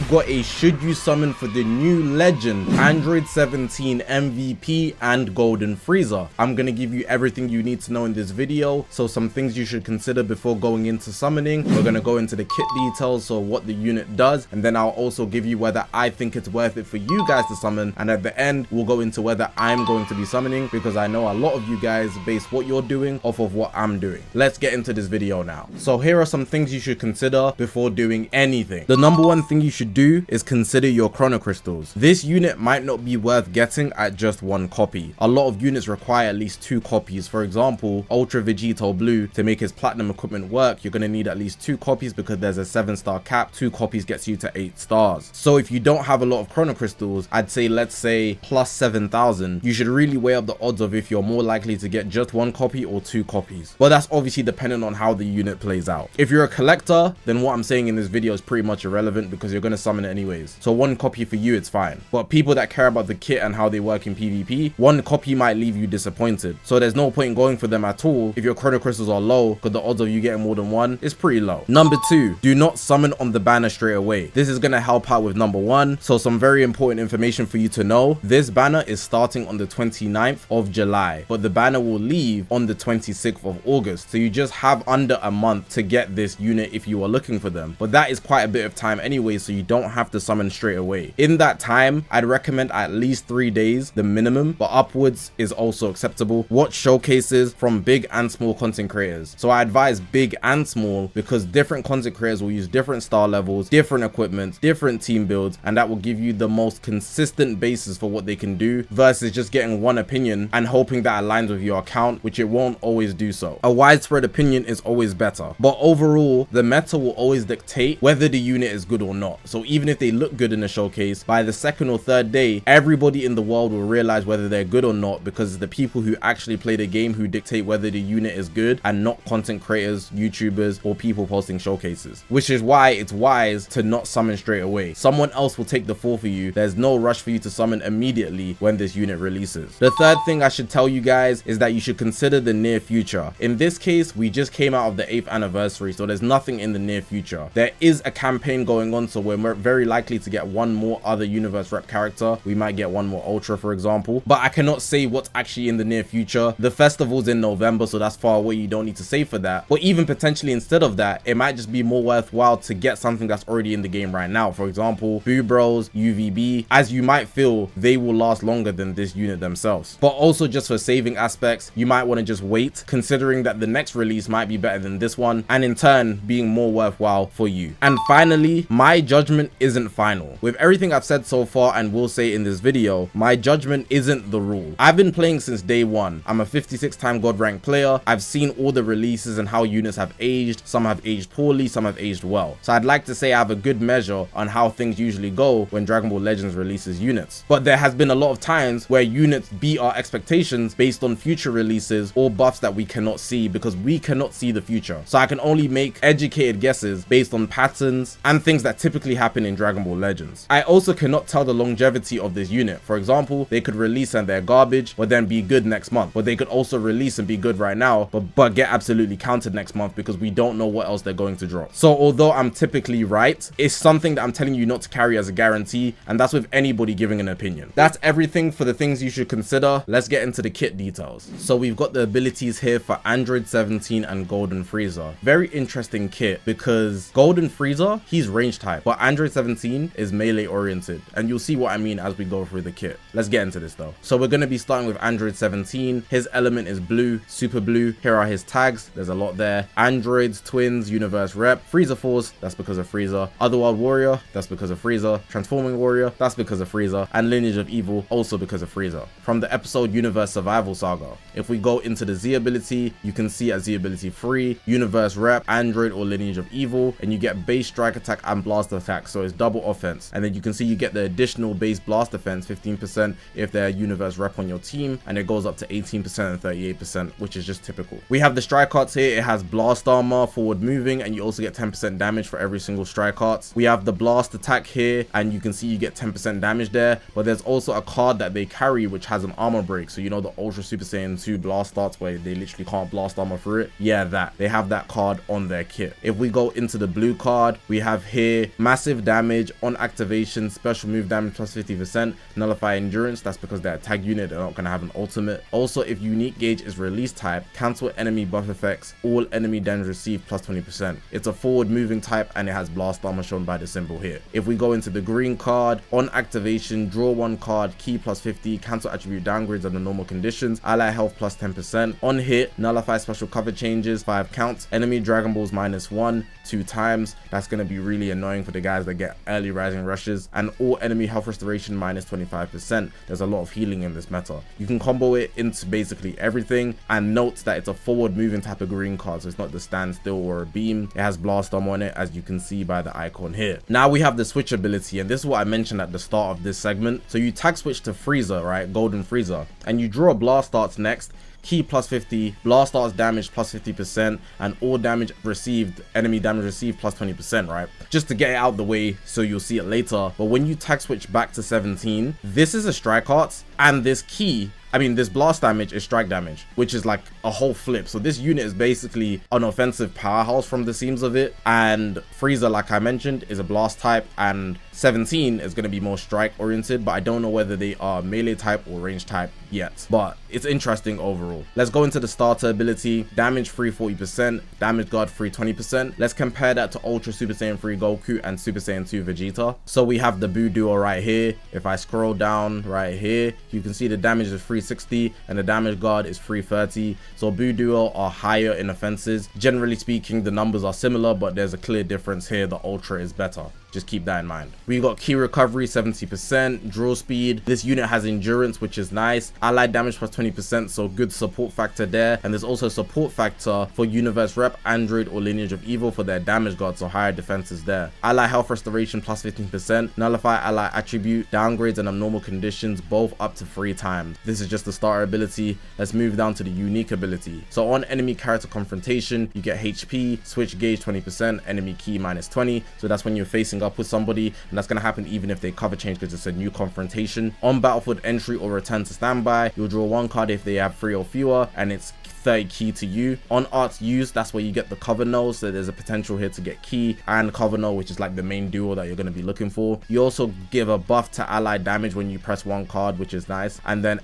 we've got a should you summon for the new legend, Android 17 MVP and Golden Frieza. I'm gonna give you everything you need to know in this video, so some things you should consider before going into summoning. We're gonna go into the kit details, so what the unit does, and then I'll also give you whether I think it's worth it for you guys to summon, and at the end we'll go into whether I'm going to be summoning, because I know a lot of you guys base what you're doing off of what I'm doing. Let's get into this video now. So here are some things you should consider before doing anything. The number one thing you should do is consider your chrono crystals. This unit might not be worth getting at just one copy. A lot of units require at least 2 copies. For example, Ultra Vegito Blue, to make his platinum equipment work, you're going to need at least 2 copies because there's a 7-star cap. 2 copies gets you to 8 stars. So if you don't have a lot of chrono crystals, I'd say let's say plus 7,000, you should really weigh up the odds of if you're more likely to get just 1 copy or 2 copies. But that's obviously dependent on how the unit plays out. If you're a collector, then what I'm saying in this video is pretty much irrelevant because you're going to summon it anyways. So 1 copy for you, it's fine. But people that care about the kit and how they work in PvP, 1 copy might leave you disappointed. So there's no point in going for them at all if your chrono crystals are low, because the odds of you getting more than 1 is pretty low. Number 2, do not summon on the banner straight away. This is going to help out with number 1. So some very important information for you to know. This banner is starting on the 29th of July, but the banner will leave on the 26th of August. So you just have under a month to get this unit if you are looking for them. But that is quite a bit of time anyway, so you don't have to summon straight away. In that time, I'd recommend at least 3 days, the minimum, but upwards is also acceptable. Watch showcases from big and small content creators. So I advise big and small because different content creators will use different star levels, different equipment, different team builds, and that will give you the most consistent basis for what they can do versus just getting one opinion and hoping that aligns with your account, which it won't always do so. A widespread opinion is always better, but overall the meta will always dictate whether the unit is good or not. So even if they look good in a showcase, by the 2nd or 3rd day, everybody in the world will realize whether they're good or not, because it's the people who actually play the game who dictate whether the unit is good, and not content creators, YouTubers, or people posting showcases. Which is why it's wise to not summon straight away. Someone else will take the fall for you. There's no rush for you to summon immediately when this unit releases. The 3rd thing I should tell you guys is that you should consider the near future. In this case, we just came out of the 8th anniversary, so there's nothing in the near future. There is a campaign going on, so we're very likely to get 1 more other universe rep character. We might get 1 more Ultra, for example, but I cannot say what's actually in the near future. The festival's in November, so that's far away. You don't need to save for that. But even potentially instead of that, it might just be more worthwhile to get something that's already in the game right now. For example, Boo Bros, UVB, as you might feel they will last longer than this unit themselves. But also just for saving aspects, you might want to just wait, considering that the next release might be better than this one, and in turn being more worthwhile for you. And finally, my judgment isn't final. With everything I've said so far and will say in this video, my judgment isn't the rule. I've been playing since day 1. I'm a 56-time God rank player. I've seen all the releases and how units have aged. Some have aged poorly, some have aged well. So I'd like to say I have a good measure on how things usually go when Dragon Ball Legends releases units. But there has been a lot of times where units beat our expectations based on future releases or buffs that we cannot see, because we cannot see the future. So I can only make educated guesses based on patterns and things that typically happen in Dragon Ball Legends. I also cannot tell the longevity of this unit. For example, they could release and they're garbage, but then be good next month. But they could also release and be good right now, but get absolutely countered next month, because we don't know what else they're going to drop. So although I'm typically right, it's something that I'm telling you not to carry as a guarantee, and that's with anybody giving an opinion. That's everything for the things you should consider. Let's get into the kit details. So we've got the abilities here for Android 17 and Golden Frieza. Very interesting kit, because Golden Frieza, he's range type, but Android 17 is melee oriented, and you'll see what I mean as we go through the kit. Let's get into this though. So we're going to be starting with Android 17. His element is blue, super blue. Here are his tags. There's a lot there. Androids, twins, universe rep, Frieza Force, that's because of Frieza. Otherworld Warrior, that's because of Frieza. Transforming Warrior, that's because of Frieza. And Lineage of Evil, also because of Frieza. From the episode Universe Survival Saga. If we go into the Z ability, you can see as Z ability 3, universe rep, Android or Lineage of Evil, and you get base strike attack and blast attack, so it's double offense. And then you can see you get the additional base blast defense, 15% if they're universe rep on your team, and it goes up to 18% and 38%, which is just typical. We have the strike arts here. It has blast armor, forward moving, and you also get 10% damage for every single strike arts. We have the blast attack here, and you can see you get 10% damage there, but there's also a card that they carry which has an armor break. So you know the Ultra Super Saiyan 2 blast starts where they literally can't blast armor through it? Yeah, that. They have that card on their kit. If we go into the blue card, we have here massive passive damage on activation, special move damage plus 50%, nullify endurance, that's because they're a tag unit, they're not going to have an ultimate. Also, if unique gauge is release type, cancel enemy buff effects, all enemy damage received plus 20%. It's a forward moving type and it has blast armor shown by the symbol here. If we go into the green card, on activation, draw one card, key plus 50, cancel attribute downgrades under normal conditions, ally health plus 10%. On hit, nullify special cover changes, 5 counts, enemy Dragon Balls -1, 2 times. That's going to be really annoying for the guys that get early rising rushes. And all enemy health restoration -25%. There's a lot of healing in this meta. You can combo it into basically everything, and note that it's a forward moving type of green card, so it's not the standstill or a beam. It has blast armor on it, as you can see by the icon here. Now we have the switch ability, and this is what I mentioned at the start of this segment. So you tag switch to Frieza, right, Golden Frieza, and you draw blast darts next, key plus 50, blast darts damage plus 50%, and all damage received, enemy damage received plus 20%, right? Just to get it out the way so you'll see it later. But when you tag switch back to 17, this is a strike arts, and this key, this blast damage is strike damage, which is like a whole flip. So this unit is basically an offensive powerhouse from the seams of it. And Frieza, like I mentioned, is a blast type, and 17 is going to be more strike oriented, but I don't know whether they are melee type or range type yet. But it's interesting overall. Let's go into the starter ability. Damage free 40%, damage guard free 20%. Let's compare that to Ultra Super Saiyan 3 Goku and Super Saiyan 2 Vegeta. So we have the Buu duo right here. If I scroll down right here, you can see the damage is 360 and the damage guard is 330. So Buu duo are higher in offenses. Generally speaking, the numbers are similar, but there's a clear difference here. The Ultra is better. Just keep that in mind. We got key recovery 70%, draw speed. This unit has endurance, which is nice. Allied damage plus 20%, so good support factor there. And there's also support factor for Universe Rep, Android, or Lineage of Evil for their damage guard, so higher defenses there. Ally health restoration plus 15%, nullify ally attribute, downgrades and abnormal conditions, both up to 3 times. This is just the starter ability. Let's move down to the unique ability. So on enemy character confrontation, you get HP, switch gauge 20%, enemy key -20. So that's when you're facing up with somebody, and that's going to happen even if they cover change because it's a new confrontation. On battlefield entry or return to standby, you'll draw 1 card if they have 3 or fewer, and it's 30 key to you. On arts used, that's where you get the cover null, so there's a potential here to get key and cover null, which is like the main duo that you're going to be looking for. You also give a buff to allied damage when you press 1 card, which is nice, and then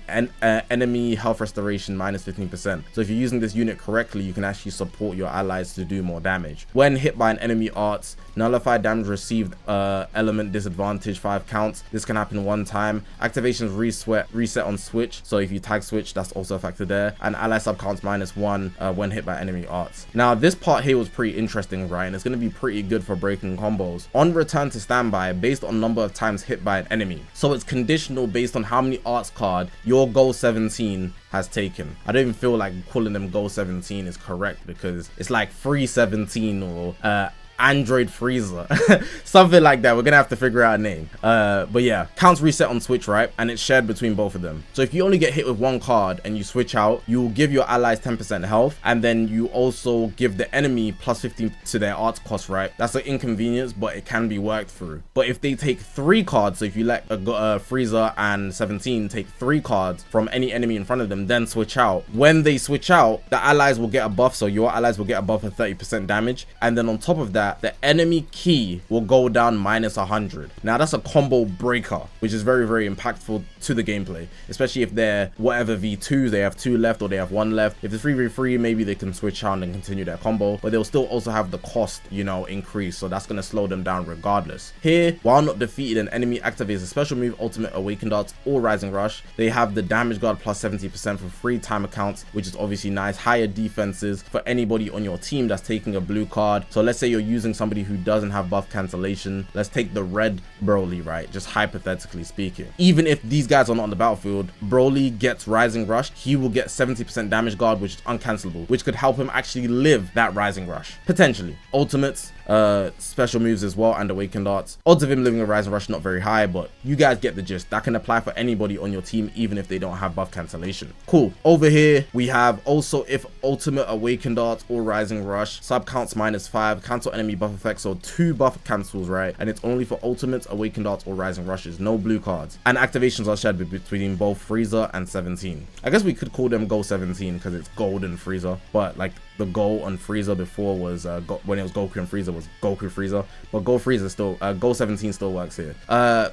enemy health restoration -15%. So if you're using this unit correctly, you can actually support your allies to do more damage. When hit by an enemy arts, nullify damage received, element disadvantage 5 counts. This can happen 1 time. Activations reset on switch, so if you tag switch, that's also a factor there. And ally sub counts -1 when hit by enemy arts. Now this part here was pretty interesting, right? And it's going to be pretty good for breaking combos. On return to standby, based on number of times hit by an enemy, so it's conditional based on how many arts card your goal 17 has taken. I don't even feel like calling them goal 17 is correct, because it's like 317 or Android Frieza, something like that. We're gonna have to figure out a name, but yeah, counts reset on switch, right? And it's shared between both of them. So if you only get hit with 1 card and you switch out, you will give your allies 10% health, and then you also give the enemy plus 15 to their arts cost, right? That's an inconvenience, but it can be worked through. But if they take 3 cards, so if you let Frieza and 17 take 3 cards from any enemy in front of them, then switch out, when they switch out, the allies will get a buff, so your allies will get a buff of 30% damage, and then on top of that, the enemy key will go down -100. Now that's a combo breaker, which is very, very impactful to the gameplay, especially if they're whatever V2, they have 2 left or they have 1 left. If it's 3v3, maybe they can switch out and continue their combo, but they'll still also have the cost, you know, increase, so that's going to slow them down regardless. Here, while not defeated, an enemy activates a special move, ultimate, awakened arts, or rising rush. They have the damage guard plus 70% for free time accounts, which is obviously nice. Higher defenses for anybody on your team that's taking a blue card. So let's say you're using somebody who doesn't have buff cancellation. Let's take the red Broly, right? Just hypothetically speaking. Even if these guys are not on the battlefield, Broly gets rising rush, he will get 70% damage guard, which is uncancelable, which could help him actually live that rising rush, potentially. Ultimates, special moves as well, and awakened arts. Odds of him living a rising rush not very high, but you guys get the gist. That can apply for anybody on your team, even if they don't have buff cancellation. Cool. Over here we have also, if ultimate, awakened arts, or rising rush, sub counts -5, cancel enemy buff effects, so 2 buff cancels, right? And it's only for ultimates, awakened arts, or rising rushes, no blue cards. And activations are shared between both Frieza and 17. I guess we could call them Gold 17 because it's Golden Frieza, but like the Go on Frieza before was when it was Goku and Frieza was Goku Frieza, but Go Frieza still Go 17 still works here.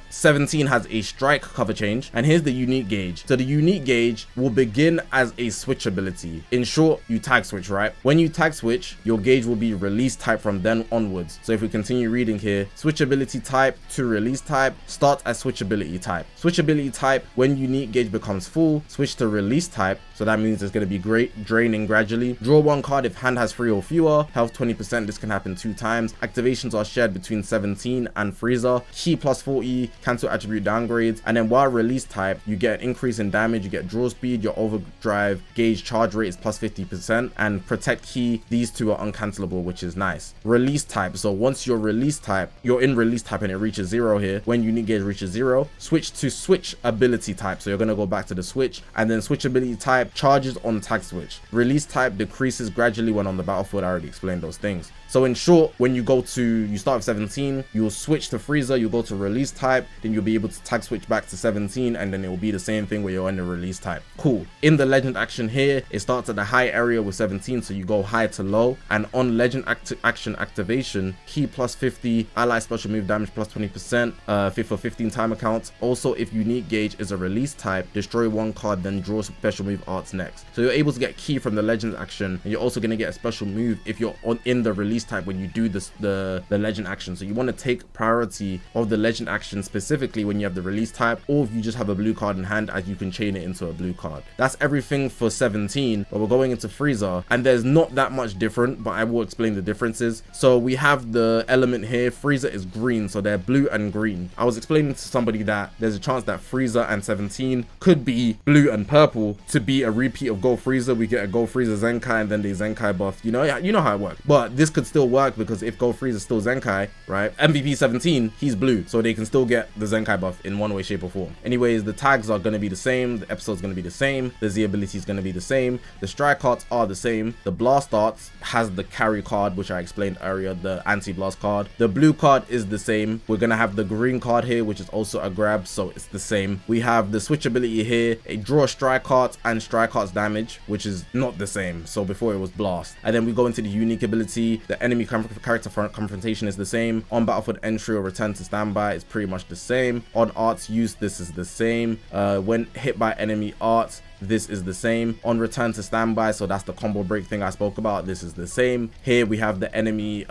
17 has a strike cover change, and here's the unique gauge. So the unique gauge will begin as a switch ability. In short, you tag switch, right? When you tag switch, your gauge will be release type from then onwards. So if we continue reading here, switch ability type to release type, start as switch ability type. Switch ability type, when unique gauge becomes full, switch to release type. So that means it's going to be great draining gradually. Draw one card if hand has 3 or fewer. Health 20%, this can happen 2 times. Activations are shared between 17 and Frieza. Key plus 40, cancel attribute downgrades. And then while release type, you get an increase in damage, you get draw speed, your overdrive gauge charge rate is plus 50%, and protect key, these 2 are uncancelable, which is nice. Release type, so once you're release type, you're in release type and it reaches 0 here. When unique gauge reaches 0, switch to switch ability type. So you're going to go back to the switch, and then switch ability type charges on tag switch. Release type decreases gradually when on the battlefield. I already explained those things. So in short, when you start with 17, you'll switch to Frieza, you'll go to release type, then you'll be able to tag switch back to 17, and then it will be the same thing where you're in the release type. Cool. In the legend action here, it starts at the high area with 17, so you go high to low, and on legend action activation, key plus 50, ally special move damage plus 20%, fit for 15 timer counts. Also, if unique gauge is a release type, destroy one card, then draw special move arts next. So you're able to get key from the legend action, and you're also going to get a special move if you're in the release type when you do this the legend action. So you want to take priority of the legend action specifically when you have the release type, or if you just have a blue card in hand, as you can chain it into a blue card. That's everything for 17, but we're going into Frieza, and there's not that much different, but I will explain the differences. So we have the element here, Frieza is green, so they're blue and green. I was explaining to somebody that there's a chance that Frieza and 17 could be blue and purple to be a repeat of Go Frieza. We get a Go Frieza Zenkai and then the Zenkai buff, you know how it works. But this could still work because if Go Frieza is still Zenkai, right, MVP 17, he's blue, so they can still get the Zenkai buff in one way, shape or form. Anyways, the tags are going to be the same, the episode's going to be the same, the Z ability is going to be the same, the strike arts are the same, the blast arts has the carry card, which I explained earlier, the anti-blast card. The blue card is the same. We're going to have the green card here, which is also a grab, so it's the same. We have the switch ability here, a draw strike arts and strike arts damage, which is not the same. So before it was blast. And then we go into the unique ability. The enemy character confrontation is the same. On battlefield entry or return to standby, it's pretty much the same. On arts use, this is the same. When hit by enemy arts, this is the same. On return to standby, so that's the combo break thing I spoke about, this is the same. Here we have the enemy,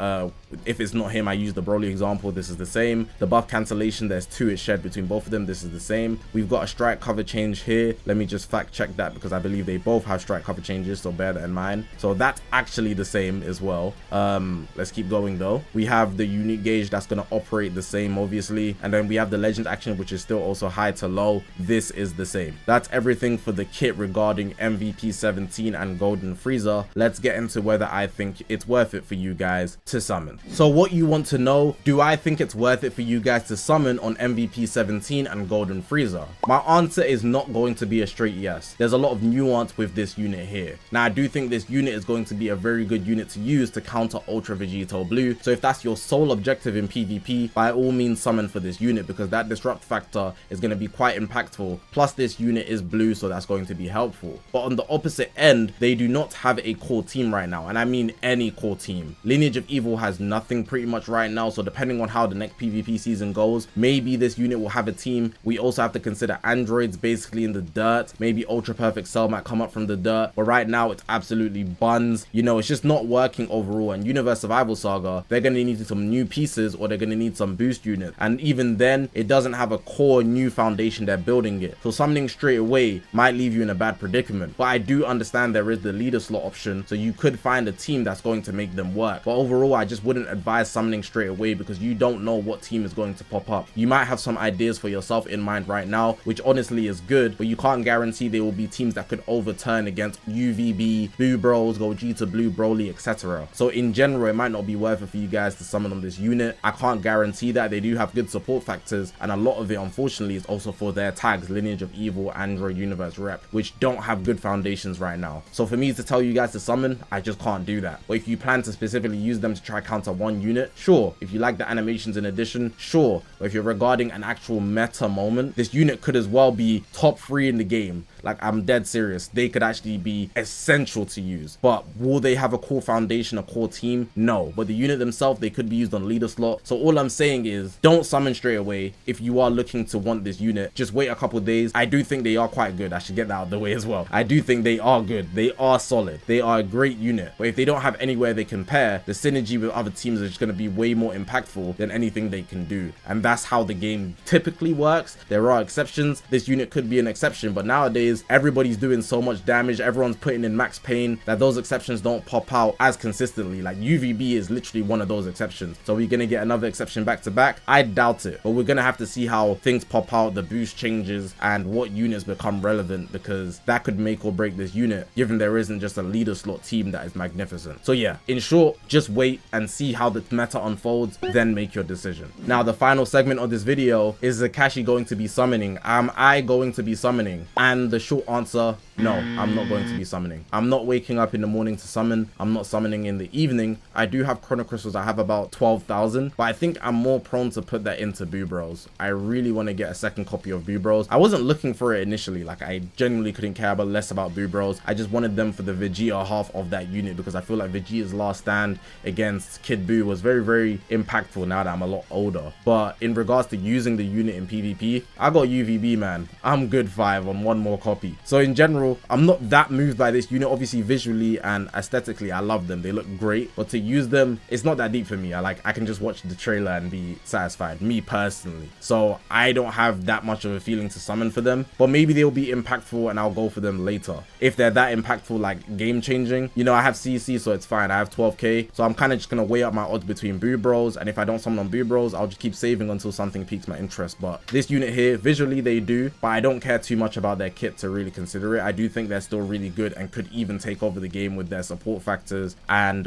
if it's not him, I use the Broly example, this is the same. The buff cancellation, there's 2 it's shared between both of them, this is the same. We've got a strike cover change here. Let me just fact check that because I believe they both have strike cover changes, so bear that in mind. So that's actually the same as well. Let's keep going though. We have the unique gauge that's going to operate the same, obviously, and then we have the legend action, which is still also high to low. This is the same. That's everything for the kit regarding MVP 17 and Golden Frieza. Let's get into whether I think it's worth it for you guys to summon. So what you want to know, do I think it's worth it for you guys to summon on MVP 17 and Golden Frieza? My answer is not going to be a straight yes. There's a lot of nuance with this unit here. Now I do think this unit is going to be a very good unit to use to counter Ultra Vegito Blue, so if that's your sole objective in PvP, by all means summon for this unit because that disrupt factor is going to be quite impactful. Plus this unit is blue, so that's going to be helpful. But on the opposite end, they do not have a core team right now, and I mean any core team. Lineage of Evil has nothing pretty much right now, so depending on how the next PvP season goes, maybe this unit will have a team. We also have to consider androids basically in the dirt. Maybe Ultra Perfect Cell might come up from the dirt, but right now it's absolutely buns. You know, it's just not working overall, and Universe Survival Saga, they're going to need some new pieces or they're going to need some boost units, and even then it doesn't have a core new foundation they're building it, so summoning straight away might leave you in a bad predicament. But I do understand there is the leader slot option, so you could find a team that's going to make them work. But overall, I just wouldn't advise summoning straight away because you don't know what team is going to pop up. You might have some ideas for yourself in mind right now, which honestly is good, but you can't guarantee there will be teams that could overturn against UVB, Blue Bros, Gogeta, Blue Broly, etc. So in general, it might not be worth it for you guys to summon on this unit. I can't guarantee that. They do have good support factors, and a lot of it unfortunately is also for their tags, Lineage of Evil, Android, Universe Rep, which don't have good foundations right now. So for me to tell you guys to summon, I just can't do that. But if you plan to specifically use them to try counter one unit, sure. If you like the animations in addition, sure. But if you're regarding an actual meta moment, this unit could as well be top 3 in the game. Like, I'm dead serious. They could actually be essential to use. But will they have a core foundation, a core team? No. But the unit themselves, they could be used on leader slot. So all I'm saying is, don't summon straight away. If you are looking to want this unit, just wait a couple days. I do think they are quite good. I should get that out of the way as well. I do think they are good. They are solid. They are a great unit. But if they don't have anywhere they can pair, the synergy with other teams is just going to be way more impactful than anything they can do. And that's how the game typically works. There are exceptions. This unit could be an exception, but nowadays everybody's doing so much damage, everyone's putting in max pain, that those exceptions don't pop out as consistently. Like, UVB is literally one of those exceptions. So we're gonna get another exception back to back? I doubt it, but we're gonna have to see how things pop out, the boost changes, and what units become relevant, because that could make or break this unit, given there isn't just a leader slot team that is magnificent. So yeah, in short, just wait and see how the meta unfolds, then make your decision. Now, the final segment of this video is ZAKASHI going to be summoning? Am I going to be summoning? And the short answer, no, I'm not going to be summoning. I'm not waking up in the morning to summon. I'm not summoning in the evening. I do have chrono crystals. I have about 12,000, but I think I'm more prone to put that into Boo Bros. I really want to get a second copy of Boo Bros. I wasn't looking for it initially. Like, I genuinely couldn't care about less about Boo Bros. I just wanted them for the Vegeta half of that unit, because I feel like Vegeta's last stand against Kid Buu was very, very impactful now that I'm a lot older. But in regards to using the unit in PvP, I got UVB, man. I'm good 5 on one more copy. So in general, I'm not that moved by this unit. Obviously, visually and aesthetically, I love them. They look great, but to use them, it's not that deep for me. I can just watch the trailer and be satisfied, me personally. So I don't have that much of a feeling to summon for them, but maybe they'll be impactful and I'll go for them later. If they're that impactful, like game changing, you know, I have CC, so it's fine. I have 12k, so I'm kind of just gonna weigh up my odds between Boo Bros, and if I don't summon on Boo Bros, I'll just keep saving until something piques my interest. But this unit here, visually they do, but I don't care too much about their kit to really consider it. I do think they're still really good and could even take over the game with their support factors and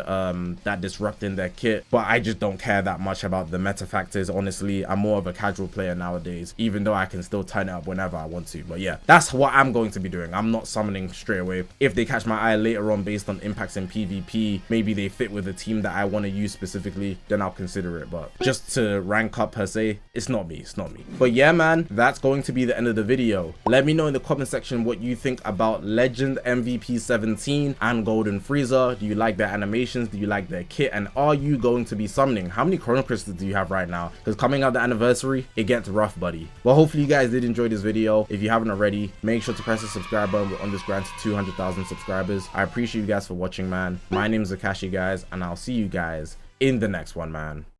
that disrupting their kit, but I just don't care that much about the meta factors. Honestly, I'm more of a casual player nowadays, even though I can still turn it up whenever I want to. But yeah, that's what I'm going to be doing. I'm not summoning straight away. If they catch my eye later on based on impacts in PvP, maybe they fit with a team that I want to use specifically, then I'll consider it. But just to rank up per se, it's not me. It's not me. But yeah, man, that's going to be the end of the video. Let me know in the comment section what you think about Legend MVP 17 and Golden Frieza. Do you like their animations? Do you like their kit? And are you going to be summoning? How many chrono crystals do you have right now? Because coming out the anniversary, it gets rough, buddy. Well, hopefully you guys did enjoy this video. If you haven't already, make sure to press the subscribe button. We're on this grind to 200,000 subscribers. I appreciate you guys for watching, man. My name is ZAKASHI, guys, and I'll see you guys in the next one, man.